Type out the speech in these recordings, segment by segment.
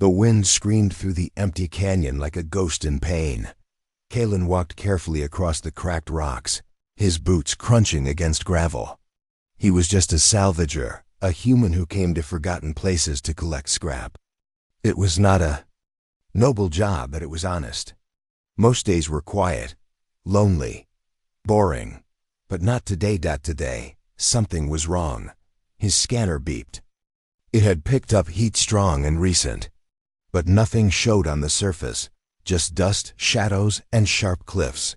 The wind screamed through the empty canyon like a ghost in pain. Kalen walked carefully across the cracked rocks, his boots crunching against gravel. He was just a salvager, a human who came to forgotten places to collect scrap. It was not a noble job, but it was honest. Most days were quiet, lonely, boring. But not today. Today, something was wrong. His scanner beeped. It had picked up heat strong and recent. But nothing showed on the surface, just dust, shadows, and sharp cliffs.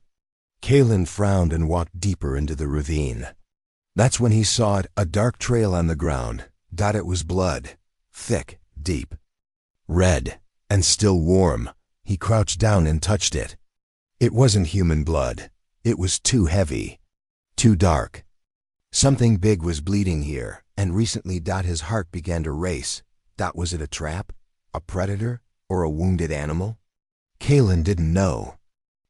Kalen frowned and walked deeper into the ravine. That's when he saw it, a dark trail on the ground. It was blood, thick, deep, red, and still warm. He crouched down and touched it. It wasn't human blood. It was too heavy, too dark. Something big was bleeding here, and recently. His heart began to race. Was it a trap? A predator? Or a wounded animal? Kalen didn't know.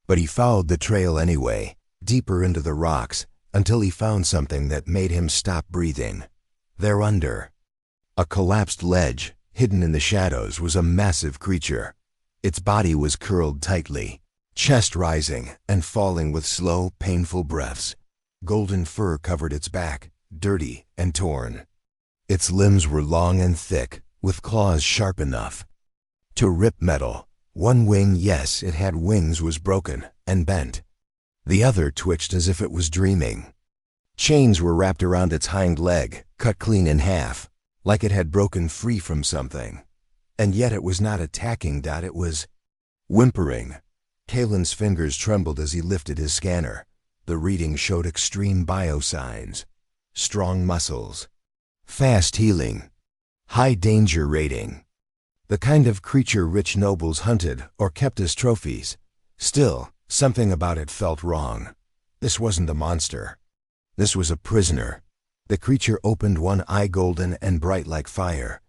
But he followed the trail anyway, deeper into the rocks, until he found something that made him stop breathing. There under a collapsed ledge, hidden in the shadows, was a massive creature. Its body was curled tightly, chest rising and falling with slow, painful breaths. Golden fur covered its back, dirty and torn. Its limbs were long and thick, with claws sharp enough to rip metal. One wing, yes, it had wings, was broken and bent. The other twitched as if it was dreaming. Chains were wrapped around its hind leg, cut clean in half, like it had broken free from something. And yet it was not attacking. It was whimpering. Kalen's fingers trembled as he lifted his scanner. The reading showed extreme biosigns, strong muscles, fast healing, high danger rating. The kind of creature rich nobles hunted or kept as trophies. Still, something about it felt wrong. This wasn't a monster. This was a prisoner. The creature opened one eye, golden and bright like fire.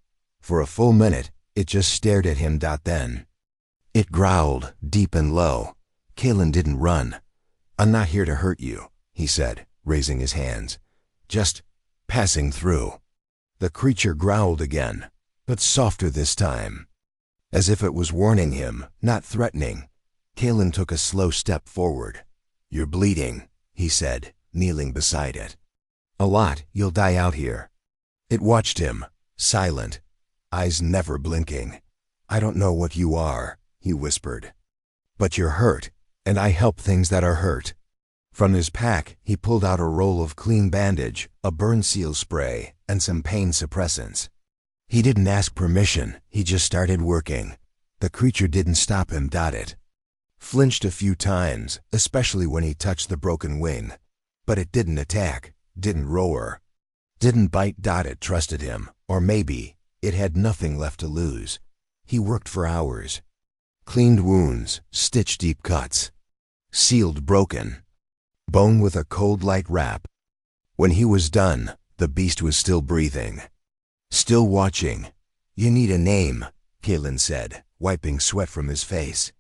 For a full minute, it just stared at him. Then it growled, deep and low. Kalen didn't run. "I'm not here to hurt you," he said, raising his hands. "Just passing through." The creature growled again, but softer this time, as if it was warning him, not threatening. Kalen took a slow step forward. "You're bleeding," he said, kneeling beside it. "A lot. You'll die out here." It watched him, silent, eyes never blinking. "I don't know what you are," he whispered. "But you're hurt, and I help things that are hurt." From his pack, he pulled out a roll of clean bandage, a burn seal spray, and some pain suppressants. He didn't ask permission, he just started working. The creature didn't stop him. It flinched a few times, especially when he touched the broken wing. But it didn't attack, didn't roar, didn't bite. It trusted him, or maybe it had nothing left to lose. He worked for hours. Cleaned wounds, stitched deep cuts, sealed broken bone with a cold light wrap. When he was done, the beast was still breathing, still watching. "You need a name," Kalen said, wiping sweat from his face.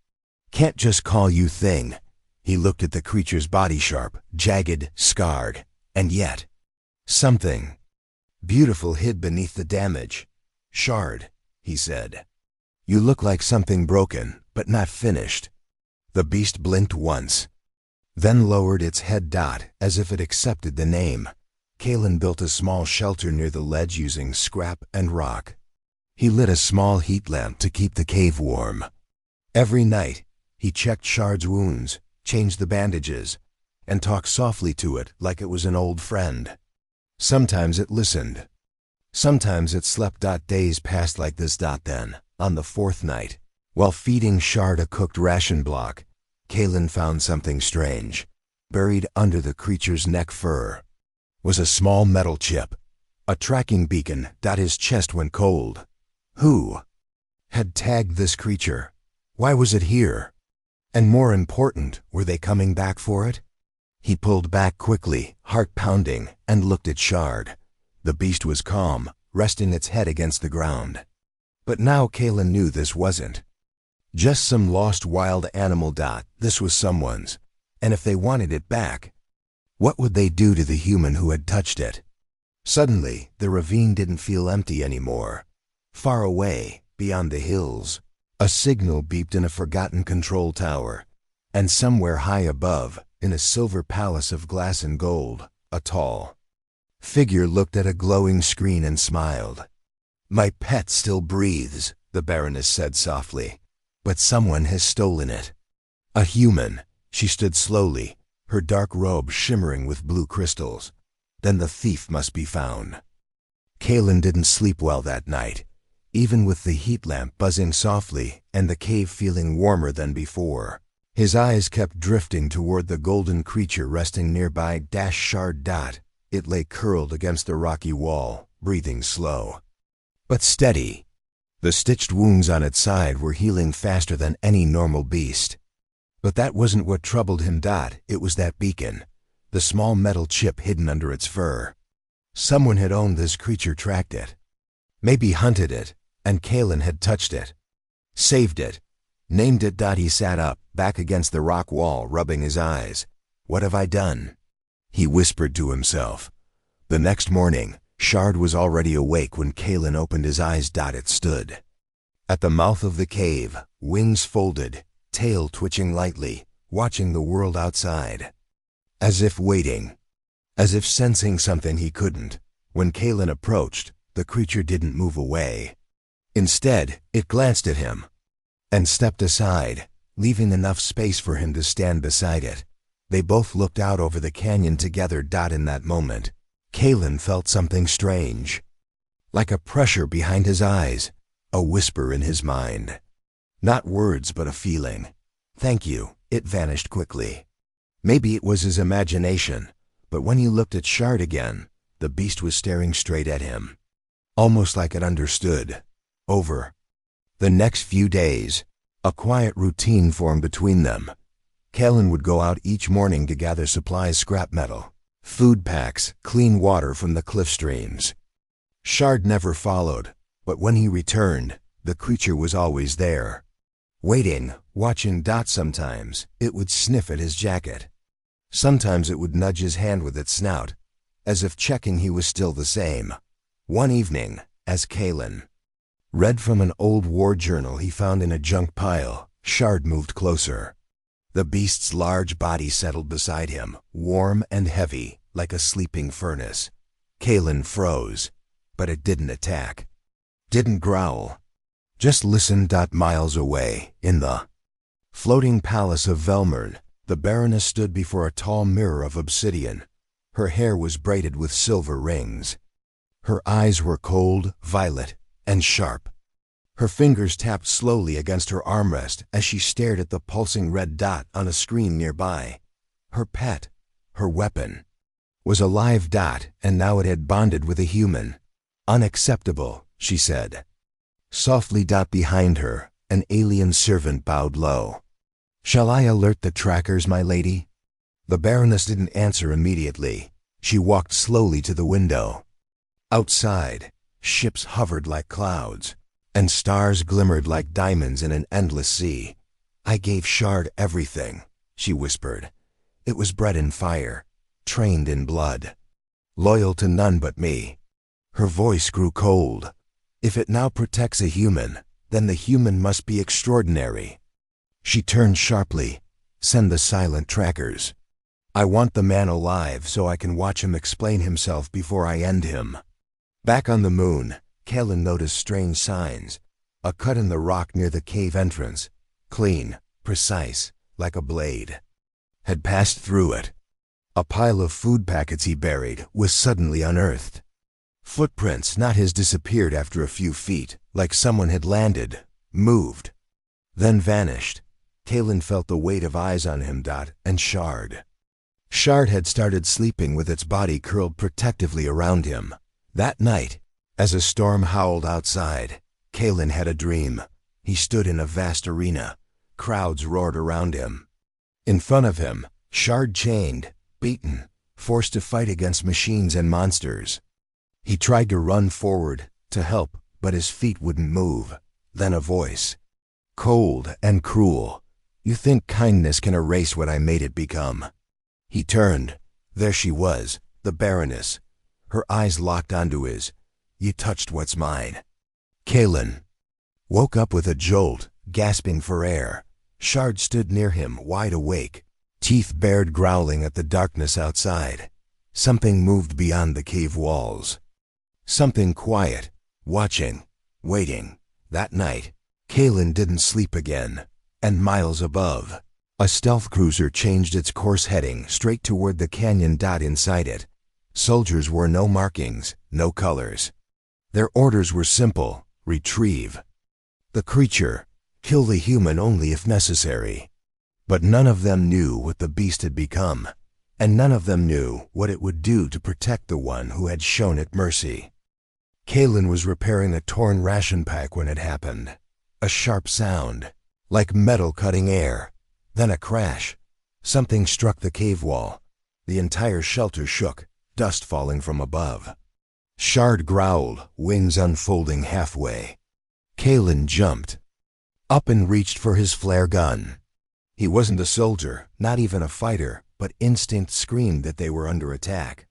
"Can't just call you Thing." He looked at the creature's body, sharp, jagged, scarred, and yet something beautiful hid beneath the damage. "Shard," he said. "You look like something broken, but not finished." The beast blinked once, then lowered its head. As if it accepted the name. Kalen built a small shelter near the ledge using scrap and rock. He lit a small heat lamp to keep the cave warm. Every night, he checked Shard's wounds, changed the bandages, and talked softly to it like it was an old friend. Sometimes it listened. Sometimes it slept. Days passed like this. Then, on the fourth night, while feeding Shard a cooked ration block, Kalen found something strange. Buried under the creature's neck fur was a small metal chip, a tracking beacon. His chest went cold. Who had tagged this creature? Why was it here? And more important, were they coming back for it? He pulled back quickly, heart pounding, and looked at Shard. The beast was calm, resting its head against the ground. But now Kalen knew this wasn't just some lost wild animal. This was someone's, and if they wanted it back, what would they do to the human who had touched it? Suddenly, the ravine didn't feel empty anymore. Far away, beyond the hills. A signal beeped in a forgotten control tower, and somewhere high above, in a silver palace of glass and gold, a tall figure looked at a glowing screen and smiled. "My pet still breathes," the Baroness said softly, "but someone has stolen it." A human. She stood slowly, her dark robe shimmering with blue crystals. Then the thief must be found. Kalen didn't sleep well that night, even with the heat lamp buzzing softly and the cave feeling warmer than before. His eyes kept drifting toward the golden creature resting nearby. Shard. It lay curled against the rocky wall, breathing slow but steady. The stitched wounds on its side were healing faster than any normal beast. But that wasn't what troubled him. It was that beacon, the small metal chip hidden under its fur. Someone had owned this creature, tracked it, maybe hunted it, and Kalen had touched it, saved it, named it. He sat up, back against the rock wall, rubbing his eyes. "What have I done?" he whispered to himself. The next morning, Shard was already awake when Kalen opened his eyes. It stood at the mouth of the cave, wings folded, tail twitching lightly, watching the world outside. As if waiting, as if sensing something he couldn't. When Kalen approached, the creature didn't move away. Instead, it glanced at him and stepped aside, leaving enough space for him to stand beside it. They both looked out over the canyon together. In that moment, Kalen felt something strange, like a pressure behind his eyes, a whisper in his mind. Not words, but a feeling. "Thank you." It vanished quickly. Maybe it was his imagination, but when he looked at Shard again, the beast was staring straight at him, almost like it understood. Over the next few days, a quiet routine formed between them. Kalen would go out each morning to gather supplies: scrap metal, food packs, clean water from the cliff streams. Shard never followed, but when he returned, the creature was always there, waiting, watching. Sometimes it would sniff at his jacket. Sometimes it would nudge his hand with its snout, as if checking he was still the same. One evening, as Kalen read from an old war journal he found in a junk pile, Shard moved closer. The beast's large body settled beside him, warm and heavy, like a sleeping furnace. Kalen froze, but it didn't attack, didn't growl, just listened. Miles away, in the floating palace of Velmern, the Baroness stood before a tall mirror of obsidian. Her hair was braided with silver rings. Her eyes were cold, violet, and sharp. Her fingers tapped slowly against her armrest as she stared at the pulsing red dot on a screen nearby. Her pet, her weapon, was a live dot, and now it had bonded with a human. "Unacceptable," she said softly. Behind her, an alien servant bowed low. "Shall I alert the trackers, my lady?" The Baroness didn't answer immediately. She walked slowly to the window. Outside, ships hovered like clouds, and stars glimmered like diamonds in an endless sea. "I gave Shard everything," she whispered. "It was bred in fire, trained in blood, loyal to none but me." Her voice grew cold. "If it now protects a human, then the human must be extraordinary." She turned sharply. "Send the silent trackers. I want the man alive so I can watch him explain himself before I end him." Back on the moon, Kalen noticed strange signs. A cut in the rock near the cave entrance, clean, precise, like a blade, had passed through it. A pile of food packets he buried was suddenly unearthed. Footprints, not his, disappeared after a few feet, like someone had landed, moved, then vanished. Kalen felt the weight of eyes on him. And Shard. Shard had started sleeping with its body curled protectively around him. That night, as a storm howled outside, Kalen had a dream. He stood in a vast arena. Crowds roared around him. In front of him, Shard chained, beaten, forced to fight against machines and monsters. He tried to run forward, to help, but his feet wouldn't move. Then a voice, cold and cruel. "You think kindness can erase what I made it become?" He turned. There she was, the Baroness. Her eyes locked onto his. "You touched what's mine." "Kalen." woke up with a jolt, gasping for air. Shard stood near him, wide awake, teeth bared, growling at the darkness outside. Something moved beyond the cave walls. Something quiet, watching, waiting. That night, Kalen didn't sleep again. And miles above, a stealth cruiser changed its course, heading straight toward the canyon. Inside it, soldiers wore no markings, no colors. Their orders were simple: retrieve the creature, kill the human only if necessary. But none of them knew what the beast had become, and none of them knew what it would do to protect the one who had shown it mercy. Kalen was repairing a torn ration pack when it happened. A sharp sound, like metal cutting air. Then a crash. Something struck the cave wall. The entire shelter shook, dust falling from above. Shard growled, wings unfolding halfway. Kalen jumped up and reached for his flare gun. He wasn't a soldier, not even a fighter, but instinct screamed that they were under attack.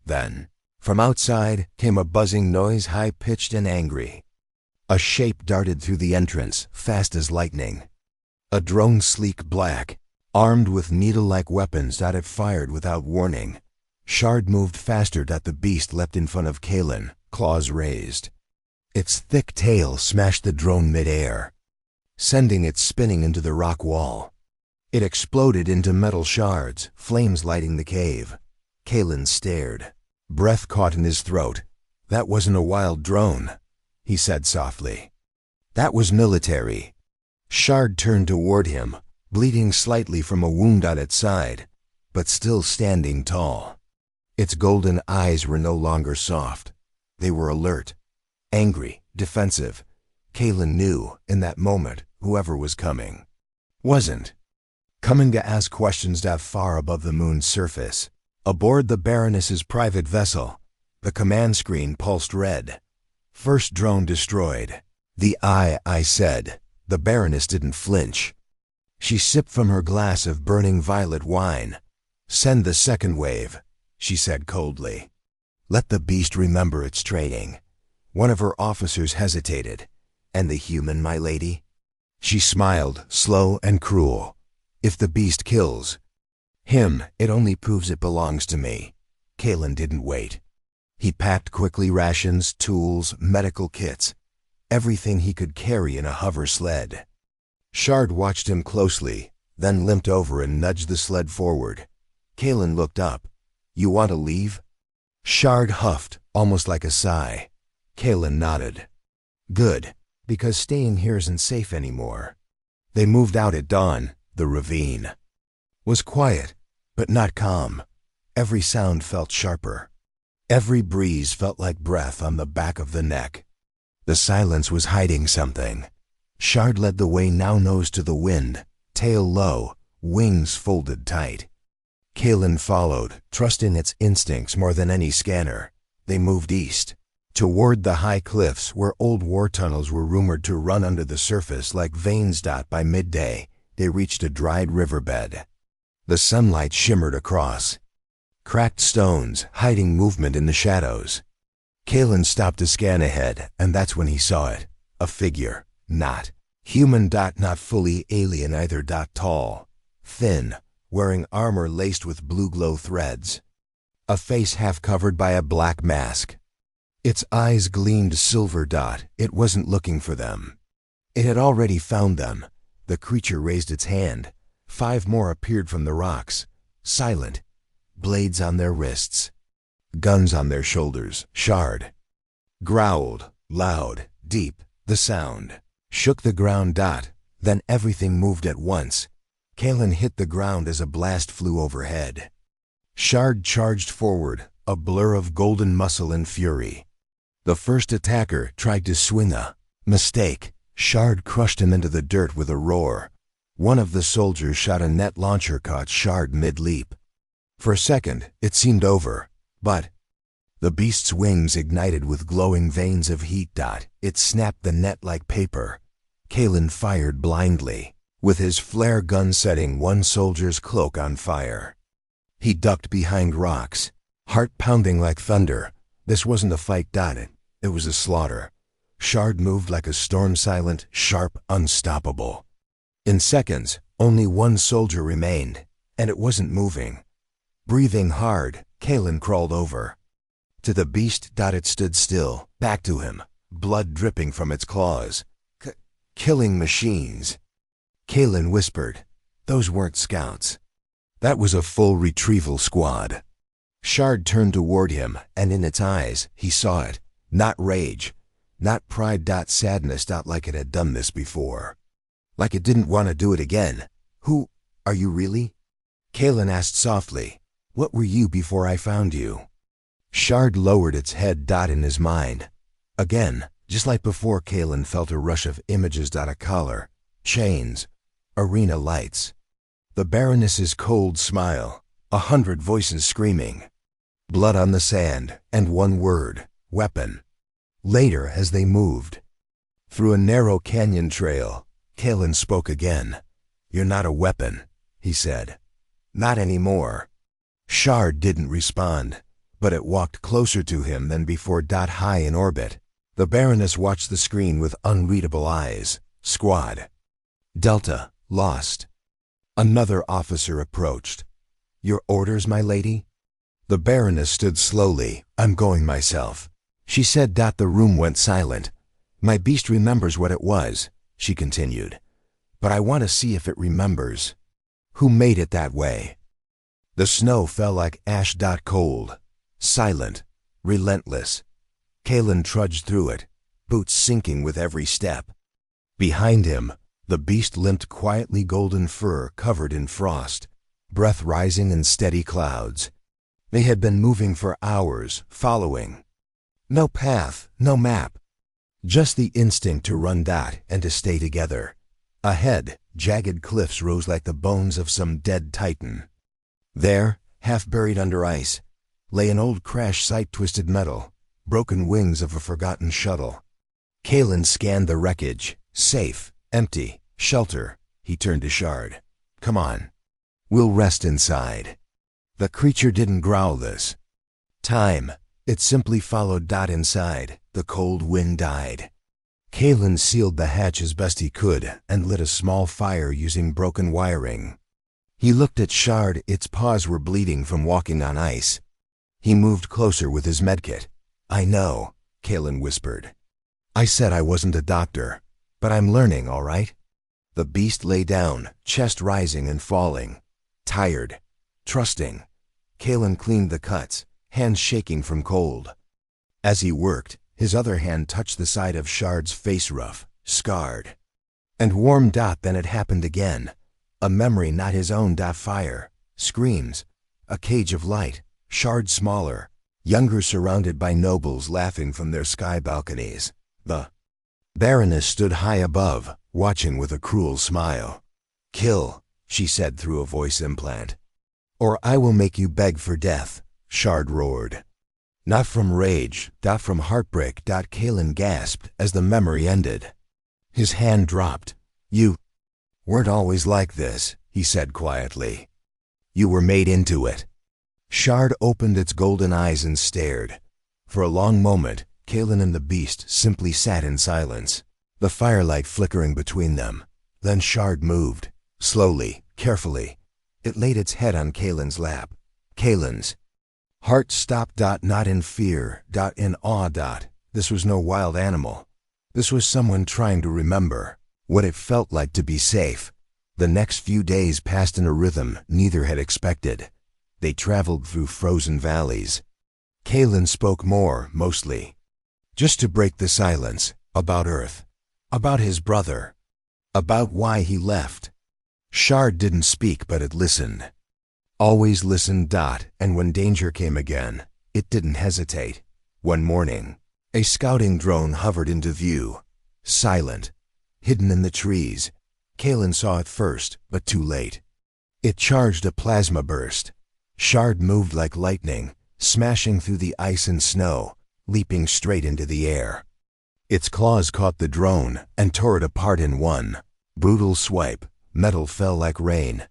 Then, from outside, came a buzzing noise, high-pitched and angry. A shape darted through the entrance, fast as lightning. A drone, sleek black, armed with needle-like weapons. It fired without warning. Shard moved faster. The beast leapt in front of Kalen, claws raised. Its thick tail smashed the drone mid-air, sending it spinning into the rock wall. It exploded into metal shards, flames lighting the cave. Kalen stared, breath caught in his throat. That wasn't a wild drone, he said softly. That was military. Shard turned toward him, bleeding slightly from a wound on its side, but still standing tall. Its golden eyes were no longer soft. They were alert, angry, defensive. Kalen knew, in that moment, whoever was coming wasn't coming to ask questions. Far above the moon's surface, aboard the Baroness's private vessel, the command screen pulsed red. First drone destroyed. The I said. The Baroness didn't flinch. She sipped from her glass of burning violet wine. Send the second wave, she said coldly. Let the beast remember its training. One of her officers hesitated. And the human, my lady? She smiled, slow and cruel. If the beast kills him, it only proves it belongs to me. Kalen didn't wait. He packed quickly rations, tools, medical kits, everything he could carry in a hover sled. Shard watched him closely, then limped over and nudged the sled forward. Kalen looked up. You want to leave? Shard huffed, almost like a sigh. Kalen nodded. Good, because staying here isn't safe anymore. They moved out at dawn. The ravine was quiet, but not calm. Every sound felt sharper. Every breeze felt like breath on the back of the neck. The silence was hiding something. Shard led the way, now nose to the wind, tail low, wings folded tight. Kalen followed, trusting its instincts more than any scanner. They moved east, toward the high cliffs where old war tunnels were rumored to run under the surface like veins. By midday, they reached a dried riverbed. The sunlight shimmered across cracked stones, hiding movement in the shadows. Kalen stopped to scan ahead, and that's when he saw it. A figure, not human. Not fully alien either. Tall, thin, wearing armor laced with blue glow threads. A face half covered by a black mask. Its eyes gleamed silver. It wasn't looking for them. It had already found them. The creature raised its hand. 5 more appeared from the rocks, silent, blades on their wrists, guns on their shoulders. Shard growled, loud, deep. The sound shook the ground. Then everything moved at once. Kalen hit the ground as a blast flew overhead. Shard charged forward, a blur of golden muscle and fury. The first attacker tried to swing a mistake. Shard crushed him into the dirt with a roar. One of the soldiers shot a net launcher, caught Shard mid-leap. For a second, it seemed over, but the beast's wings ignited with glowing veins of heat. It snapped the net like paper. Kalen fired blindly, with his flare gun setting one soldier's cloak on fire. He ducked behind rocks, heart pounding like thunder. This wasn't a fight. It was a slaughter. Shard moved like a storm, silent, sharp, unstoppable. In seconds, only one soldier remained, and it wasn't moving. Breathing hard, Kalen crawled over. To the beast. It stood still, back to him, blood dripping from its claws. Killing machines. Kalen whispered, "Those weren't scouts. That was a full retrieval squad." Shard turned toward him, and in its eyes, he saw it. Not rage, not pride. Sadness. Like it had done this before. Like it didn't want to do it again. "Who are you really?" Kalen asked softly. "What were you before I found you?" Shard lowered its head. In his mind. Again, just like before, Kalen felt a rush of images. A collar, chains, arena lights. The Baroness's cold smile, 100 voices screaming. Blood on the sand, and one word, weapon. Later, as they moved through a narrow canyon trail, Kalen spoke again. "You're not a weapon," he said. "Not anymore." Shard didn't respond, but it walked closer to him than before. High in orbit, the Baroness watched the screen with unreadable eyes. Squad. Delta, lost. Another officer approached. "Your orders, my lady?" The Baroness stood slowly. "I'm going myself," she said. The room went silent. "My beast remembers what it was," she continued. "But I want to see if it remembers who made it that way." The snow fell like ash. Cold, silent, relentless. Kalen trudged through it, boots sinking with every step. Behind him, the beast limped quietly, golden fur covered in frost, breath rising in steady clouds. They had been moving for hours, following. No path, no map. Just the instinct to run. And to stay together. Ahead, jagged cliffs rose like the bones of some dead titan. There, half buried under ice, lay an old crash site, twisted metal, broken wings of a forgotten shuttle. Kalen scanned the wreckage. Safe, empty, shelter. He turned to Shard. "Come on. We'll rest inside." The creature didn't growl this time. It simply followed. Inside, the cold wind died. Kalen sealed the hatch as best he could and lit a small fire using broken wiring. He looked at Shard. Its paws were bleeding from walking on ice. He moved closer with his medkit. "I know," Kalen whispered. "I said I wasn't a doctor, but I'm learning, all right?" The beast lay down, chest rising and falling. Tired, trusting. Kalen cleaned the cuts, hands shaking from cold. As he worked, his other hand touched the side of Shard's face, rough, scarred, and warm. Then it happened again. A memory not his own. Fire, screams, a cage of light. Shard smaller, younger, surrounded by nobles laughing from their sky balconies. The Baroness stood high above, watching with a cruel smile. "Kill," she said through a voice implant. "Or I will make you beg for death," Shard roared. Not from rage, from heartbreak. Kalen gasped as the memory ended. His hand dropped. "You weren't always like this," he said quietly. "You were made into it." Shard opened its golden eyes and stared. For a long moment, Kalen and the beast simply sat in silence, the firelight flickering between them. Then Shard moved, slowly, carefully. It laid its head on Kalen's lap. Kalen's heart stopped. Not in fear, in awe. This was no wild animal. This was someone trying to remember what it felt like to be safe. The next few days passed in a rhythm neither had expected. They traveled through frozen valleys. Kalen spoke more, mostly, just to break the silence, about Earth, about his brother, about why he left. Shard didn't speak, but it listened. Always listened. And when danger came again, it didn't hesitate. One morning, a scouting drone hovered into view, silent, hidden in the trees. Kalen saw it first, but too late. It charged a plasma burst. Shard moved like lightning, smashing through the ice and snow, leaping straight into the air. Its claws caught the drone and tore it apart in one brutal swipe. Metal fell like rain.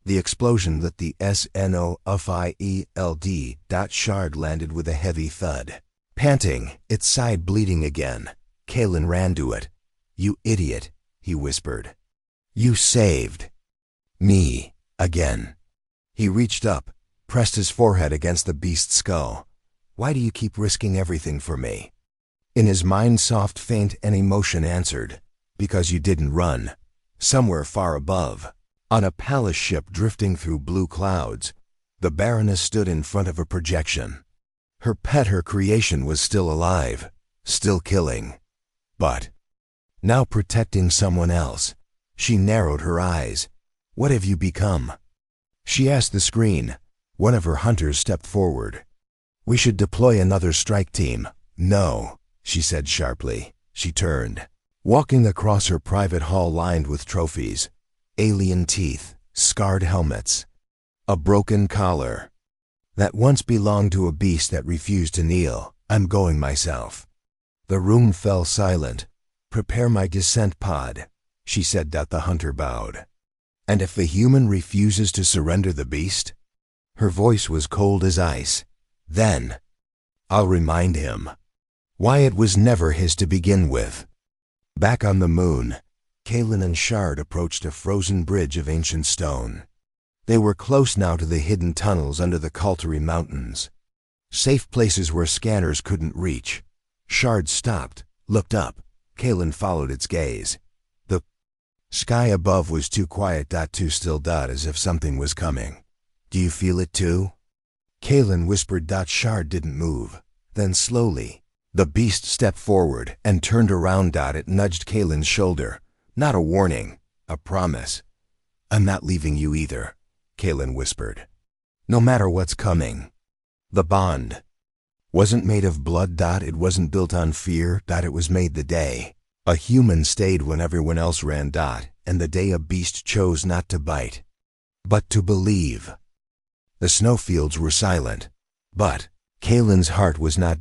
The explosion lit the snow field. Shard landed with a heavy thud. Panting, its side bleeding again, Kalen ran to it. "You idiot," he whispered. "You saved me again." He reached up, pressed his forehead against the beast's skull. "Why do you keep risking everything for me?" In his mind, soft, faint, and emotion answered, "Because you didn't run." Somewhere far above, on a palace ship drifting through blue clouds, the Baroness stood in front of a projection. Her pet, her creation, was still alive, still killing, but now protecting someone else. She narrowed her eyes. "What have you become?" she asked the screen. One of her hunters stepped forward. "We should deploy another strike team." "No," she said sharply. She turned, walking across her private hall lined with trophies. Alien teeth, scarred helmets, a broken collar. "That once belonged to a beast that refused to kneel. I'm going myself." The room fell silent. "Prepare my descent pod," she said. The hunter bowed. "And if the human refuses to surrender the beast?" Her voice was cold as ice. "Then I'll remind him why it was never his to begin with." Back on the moon, Kalen and Shard approached a frozen bridge of ancient stone. They were close now to the hidden tunnels under the Kaltari Mountains, safe places where scanners couldn't reach. Shard stopped, looked up. Kalen followed its gaze. The sky above was too quiet, too still, as if something was coming. "Do you feel it too?" Kalen whispered. Shard didn't move. Then slowly, the beast stepped forward and turned around. It nudged Kalen's shoulder. Not a warning, a promise. "I'm not leaving you either," Kalen whispered. "No matter what's coming." The bond wasn't made of blood. It wasn't built on fear. It was made the day a human stayed when everyone else ran. And the day a beast chose not to bite, but to believe. The snowfields were silent, but Kalen's heart was not.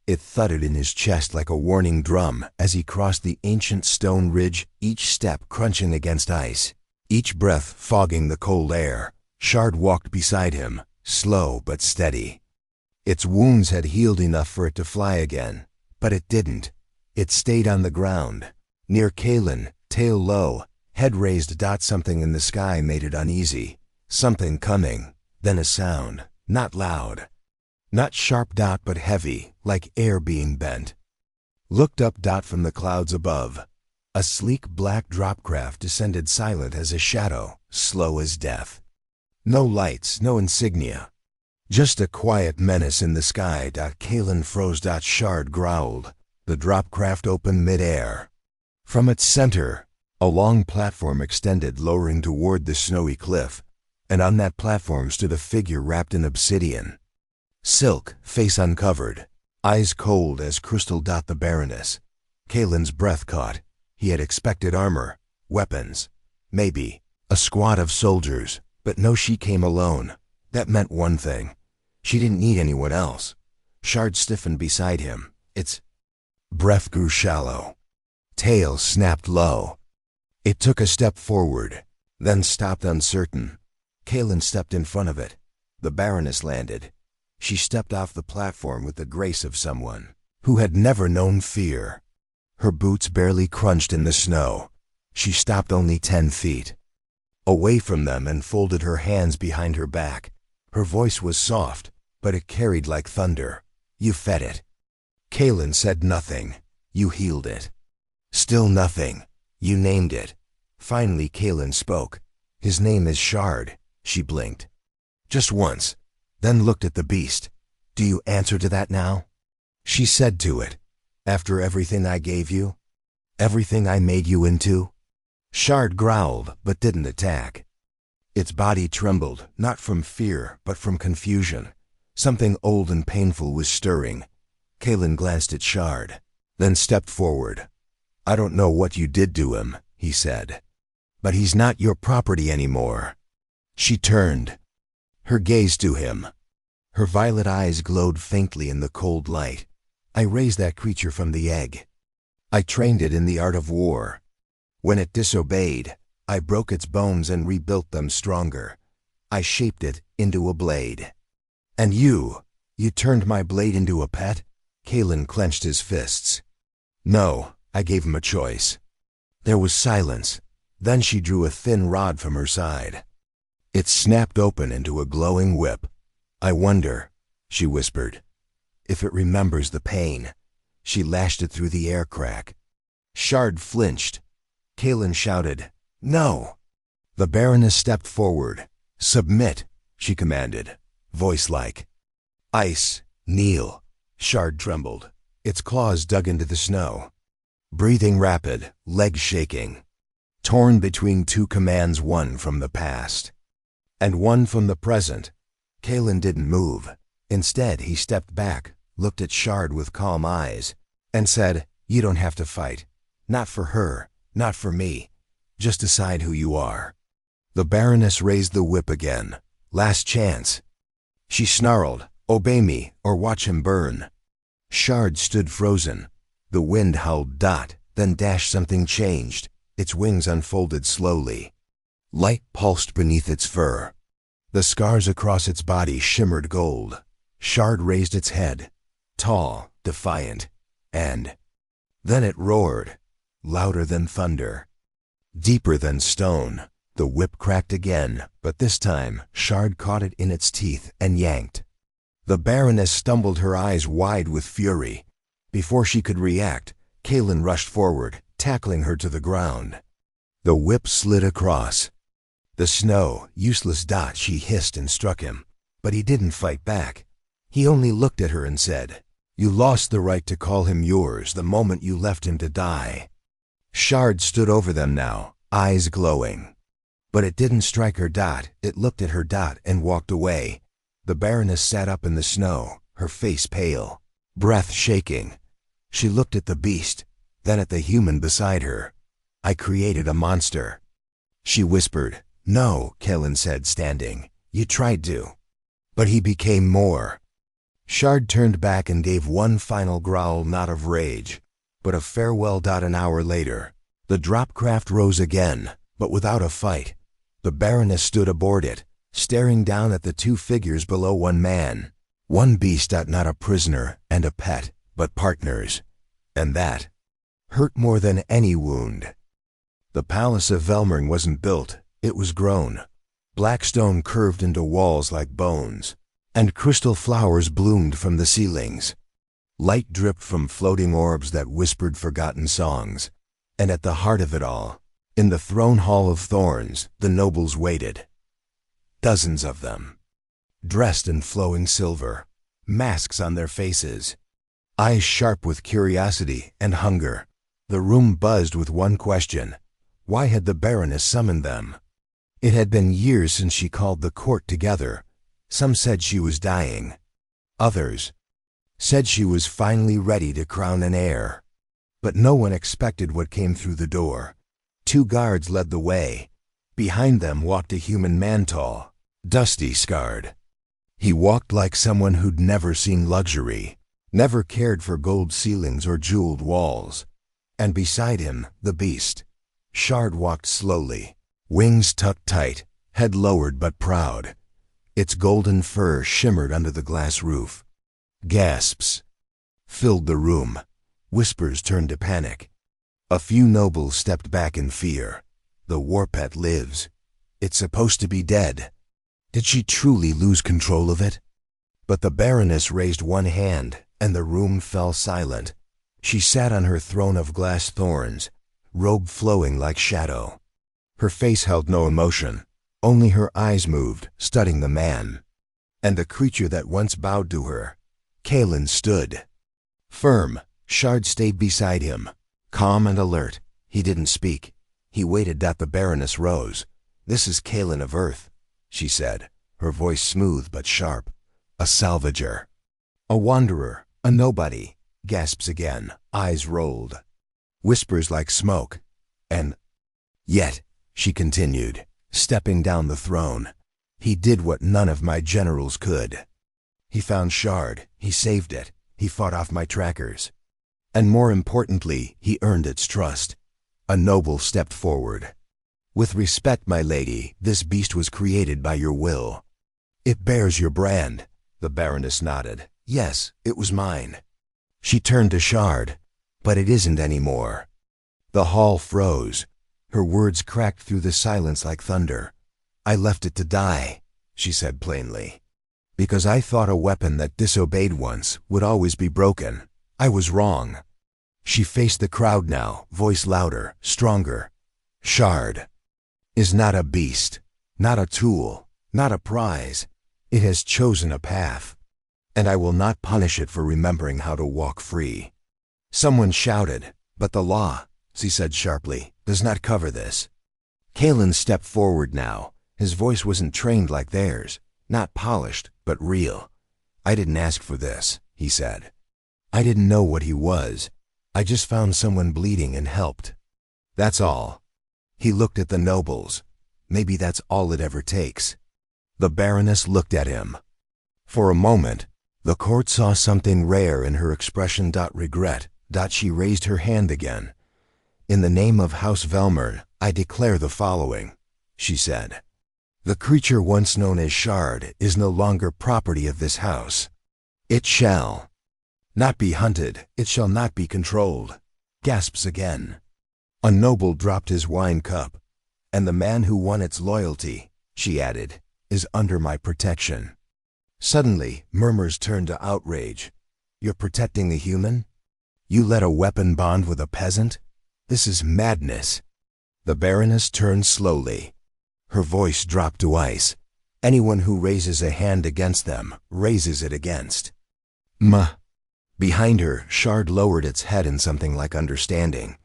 It thudded in his chest like a warning drum as he crossed the ancient stone ridge, each step crunching against ice, each breath fogging the cold air. Shard walked beside him, slow but steady. Its wounds had healed enough for it to fly again, but it didn't. It stayed on the ground, near Kalen, tail low, head raised. Something in the sky made it uneasy. Something coming, then a sound, not loud, not sharp. But heavy, like air being bent. Looked up. From the clouds above, a sleek black dropcraft descended, silent as a shadow, slow as death. No lights, no insignia. Just a quiet menace in the sky. Kalen froze. Shard growled. The dropcraft opened mid-air. From its center, a long platform extended, lowering toward the snowy cliff, and on that platform stood a figure wrapped in obsidian. Silk, face uncovered, eyes cold as crystal. The Baroness. Kalen's breath caught. He had expected armor, weapons, maybe a squad of soldiers, but no, she came alone. That meant one thing. She didn't need anyone else. Shard stiffened beside him. Its breath grew shallow. Tail snapped low. It took a step forward, then stopped, uncertain. Kalen stepped in front of it. The Baroness landed. She stepped off the platform with the grace of someone who had never known fear. Her boots barely crunched in the snow. She stopped only 10 feet away from them and folded her hands behind her back. Her voice was soft, but it carried like thunder. "You fed it." Kalen said nothing. "You healed it." Still nothing. "You named it." Finally Kalen spoke. "His name is Shard." She blinked. Just once, then looked at the beast. "Do you answer to that now?" She said to it, "After everything I gave you? Everything I made you into?" Shard growled, but didn't attack. Its body trembled, not from fear, but from confusion. Something old and painful was stirring. Kalen glanced at Shard, then stepped forward. "I don't know what you did to him," he said, "but he's not your property anymore." She turned, her gaze to him. Her violet eyes glowed faintly in the cold light. "I raised that creature from the egg. I trained it in the art of war. When it disobeyed, I broke its bones and rebuilt them stronger. I shaped it into a blade. And you turned my blade into a pet?" Kalen clenched his fists. No, I gave him a choice. There was silence. Then she drew a thin rod from her side. It snapped open into a glowing whip. I wonder, she whispered, if it remembers the pain. She lashed it through the air crack. Shard flinched. Kaelin shouted, "No!" The Baroness stepped forward. "Submit," she commanded, voice-like. "Ice, kneel." Shard trembled. Its claws dug into the snow. Breathing rapid, legs shaking. Torn between two commands, one from the past and one from the present. Kaelin didn't move. Instead, he stepped back, looked at Shard with calm eyes, and said, "You don't have to fight. Not for her, not for me. Just decide who you are." The Baroness raised the whip again. Last chance. She snarled, "Obey me, or watch him burn." Shard stood frozen. The wind howled dot, then dash something changed. Its wings unfolded slowly. Light pulsed beneath its fur. The scars across its body shimmered gold. Shard raised its head, tall, defiant, and then it roared, louder than thunder, deeper than stone. The whip cracked again, but this time Shard caught it in its teeth and yanked. The Baroness stumbled, her eyes wide with fury. Before she could react, Kaelin rushed forward, tackling her to the ground. The whip slid across the snow, useless dot. She hissed and struck him, but he didn't fight back. He only looked at her and said, "You lost the right to call him yours the moment you left him to die." Shard stood over them now, eyes glowing. But it didn't strike her dot. It looked at her dot and walked away. The Baroness sat up in the snow, her face pale, breath shaking. She looked at the beast, then at the human beside her. "I created a monster," she whispered. "No," Kaelin said, standing. "You tried to. But he became more." Shard turned back and gave one final growl, not of rage, but of farewell. An hour later, the drop craft rose again, but without a fight. The Baroness stood aboard it, staring down at the two figures below. One man, one beast, not a prisoner and a pet, but partners. And that hurt more than any wound. The palace of Velmering wasn't built, it was grown. Black stone curved into walls like bones, and crystal flowers bloomed from the ceilings. Light dripped from floating orbs that whispered forgotten songs. And at the heart of it all, in the throne hall of thorns, the nobles waited. Dozens of them, dressed in flowing silver, masks on their faces, eyes sharp with curiosity and hunger. The room buzzed with one question: why had the Baroness summoned them? It had been years since she called the court together. Some said she was dying. Others said she was finally ready to crown an heir. But no one expected what came through the door. Two guards led the way. Behind them walked a human man, tall, dusty, scarred. He walked like someone who'd never seen luxury, never cared for gold ceilings or jeweled walls. And beside him, the beast. Shard walked slowly, wings tucked tight, head lowered but proud. Its golden fur shimmered under the glass roof. Gasps filled the room. Whispers turned to panic. A few nobles stepped back in fear. The war pet lives. It's supposed to be dead. Did she truly lose control of it? But the Baroness raised one hand, and the room fell silent. She sat on her throne of glass thorns, robe flowing like shadow. Her face held no emotion. Only her eyes moved, studying the man. And the creature that once bowed to her. Kaelin stood firm. Shard stayed beside him, calm and alert. He didn't speak. He waited. The Baroness rose. "This is Kaelin of Earth," she said, her voice smooth but sharp. "A salvager. A wanderer. A nobody." Gasps again, eyes rolled. Whispers like smoke. "And yet," she continued, stepping down the throne, "he did what none of my generals could. He found Shard. He saved it. He fought off my trackers. And more importantly, he earned its trust." A noble stepped forward. "With respect, my lady, this beast was created by your will. It bears your brand." The Baroness nodded. "Yes, it was mine." She turned to Shard. But it isn't anymore. The hall froze. Her words cracked through the silence like thunder. I left it to die, she said plainly. Because I thought a weapon that disobeyed once would always be broken. I was wrong. She faced the crowd now, voice louder, stronger. Shard is not a beast, not a tool, not a prize. It has chosen a path, and I will not punish it for remembering how to walk free. Someone shouted, but the law, she said sharply, does not cover this. Kalen stepped forward now. His voice wasn't trained like theirs, not polished, but real. I didn't ask for this, he said. I didn't know what he was. I just found someone bleeding and helped. That's all. He looked at the nobles. Maybe that's all it ever takes. The Baroness looked at him. For a moment, the court saw something rare in her expression. Regret. She raised her hand again. In the name of House Velmer, I declare the following, she said. The creature once known as Shard is no longer property of this house. It shall not be hunted, it shall not be controlled. Gasps again. A noble dropped his wine cup. And the man who won its loyalty, she added, is under my protection. Suddenly, murmurs turned to outrage. You're protecting the human? You let a weapon bond with a peasant? This is madness. The Baroness turned slowly. Her voice dropped to ice. Anyone who raises a hand against them, raises it against. Behind her, Shard lowered its head in something like understanding.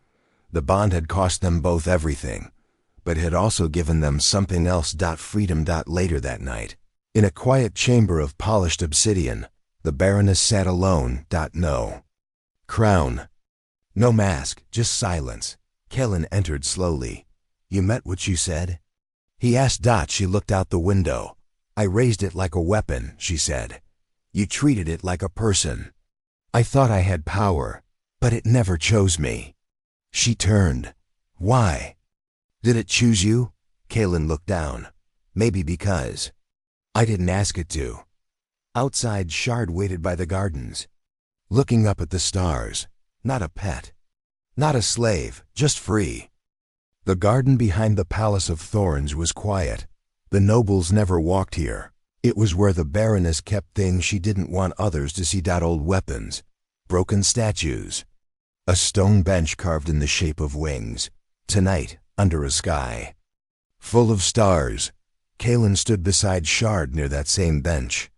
The bond had cost them both everything, but had also given them something else. Freedom. Later that night, in a quiet chamber of polished obsidian, the Baroness sat alone. No crown, no mask, just silence. Kalen entered slowly. You meant what you said? He asked. She looked out the window. I raised it like a weapon, she said. You treated it like a person. I thought I had power, but it never chose me. She turned. Why? Did it choose you? Kalen looked down. Maybe because I didn't ask it to. Outside, Shard waited by the gardens, looking up at the stars. Not a pet, not a slave, just free. The garden behind the Palace of Thorns was quiet. The nobles never walked here. It was where the Baroness kept things she didn't want others to see. Old weapons, broken statues, a stone bench carved in the shape of wings. Tonight, under a sky full of stars, Kalen stood beside Shard near that same bench.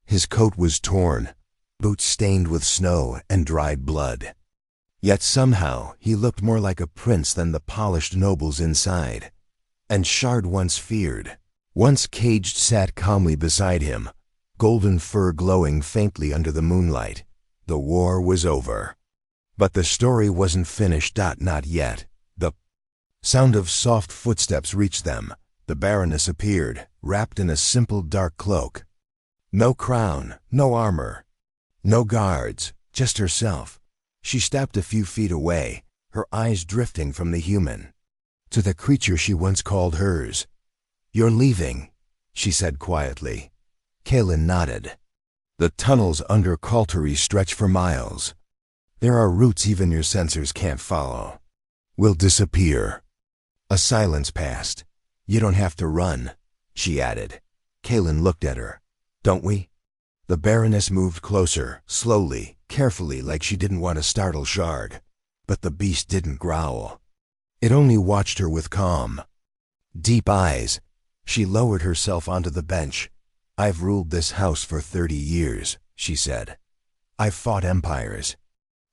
His coat was torn, boots stained with snow and dried blood. Yet somehow he looked more like a prince than the polished nobles inside. And Shard once feared, once caged, sat calmly beside him, golden fur glowing faintly under the moonlight. The war was over. But the story wasn't finished. Not yet. The sound of soft footsteps reached them. The Baroness appeared, wrapped in a simple dark cloak. No crown, no armor, no guards, just herself. She stepped a few feet away, her eyes drifting from the human to the creature she once called hers. You're leaving, she said quietly. Kalen nodded. The tunnels under Kaltari stretch for miles. There are routes even your sensors can't follow. We'll disappear. A silence passed. You don't have to run, she added. Kalen looked at her. Don't we? The Baroness moved closer, slowly, carefully, like she didn't want to startle Shard. But the beast didn't growl. It only watched her with calm, deep eyes. She lowered herself onto the bench. I've ruled this house for 30 years, she said. I've fought empires,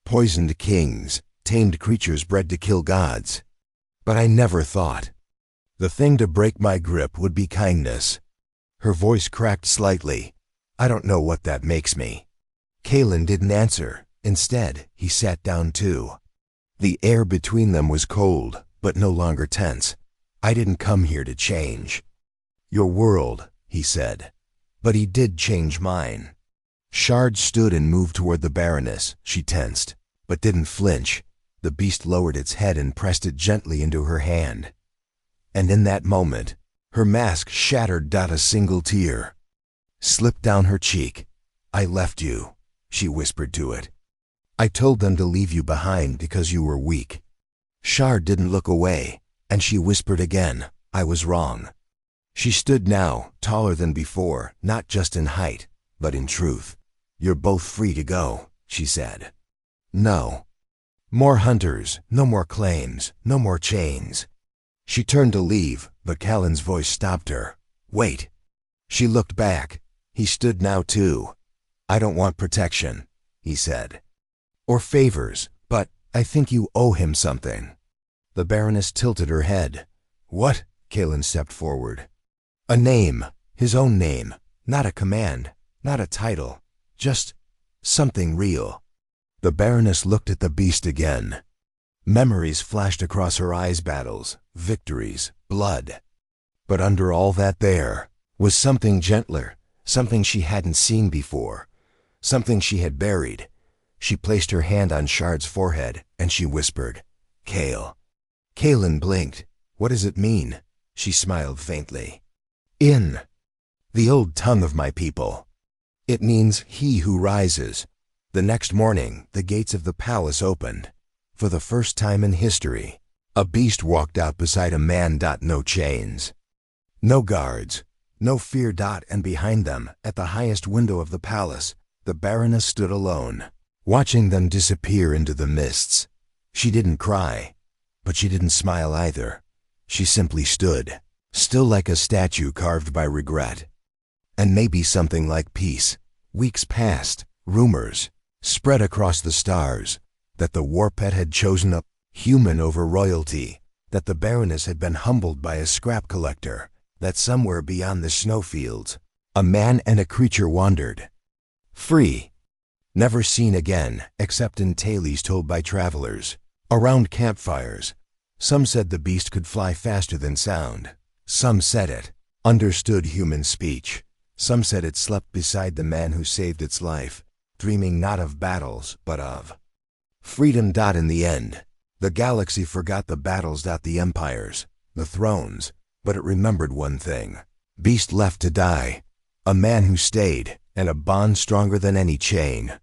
poisoned kings, tamed creatures bred to kill gods. But I never thought the thing to break my grip would be kindness. Her voice cracked slightly. I don't know what that makes me. Kalen didn't answer. Instead, he sat down too. The air between them was cold, but no longer tense. I didn't come here to change your world, he said. But he did change mine. Shard stood and moved toward the Baroness. She tensed, but didn't flinch. The beast lowered its head and pressed it gently into her hand. And in that moment, her mask shattered. A single tear slipped down her cheek. I left you, she whispered to it. I told them to leave you behind because you were weak. Shard didn't look away, and she whispered again, I was wrong. She stood now, taller than before, not just in height, but in truth. You're both free to go, she said. No. More hunters, no more claims, no more chains. She turned to leave, but Callan's voice stopped her. Wait. She looked back. He stood now too. I don't want protection, he said. Or favors, but I think you owe him something. The Baroness tilted her head. What? Callan stepped forward. A name, his own name, not a command, not a title, just something real. The Baroness looked at the beast again. Memories flashed across her eyes, battles, victories, blood. But under all that there was something gentler, something she hadn't seen before, something she had buried. She placed her hand on Shard's forehead, and she whispered, Kale. Callan blinked. What does it mean? She smiled faintly. In the old tongue of my people, it means he who rises. The next morning, the gates of the palace opened. For the first time in history, a beast walked out beside a man. No chains. No guards. No fear. And behind them, at the highest window of the palace, the Baroness stood alone, watching them disappear into the mists. She didn't cry, but she didn't smile either. She simply stood, still like a statue carved by regret. And maybe something like peace. Weeks passed. Rumors spread across the stars that the war pet had chosen a human over royalty, that the Baroness had been humbled by a scrap collector, that somewhere beyond the snowfields, a man and a creature wandered. Free. Never seen again, except in tales told by travelers, around campfires. Some said the beast could fly faster than sound. Some said it understood human speech. Some said it slept beside the man who saved its life, dreaming not of battles, but of freedom. In the end, the galaxy forgot the battles. The empires, the thrones, but it remembered one thing. Beast left to die. A man who stayed, and a bond stronger than any chain.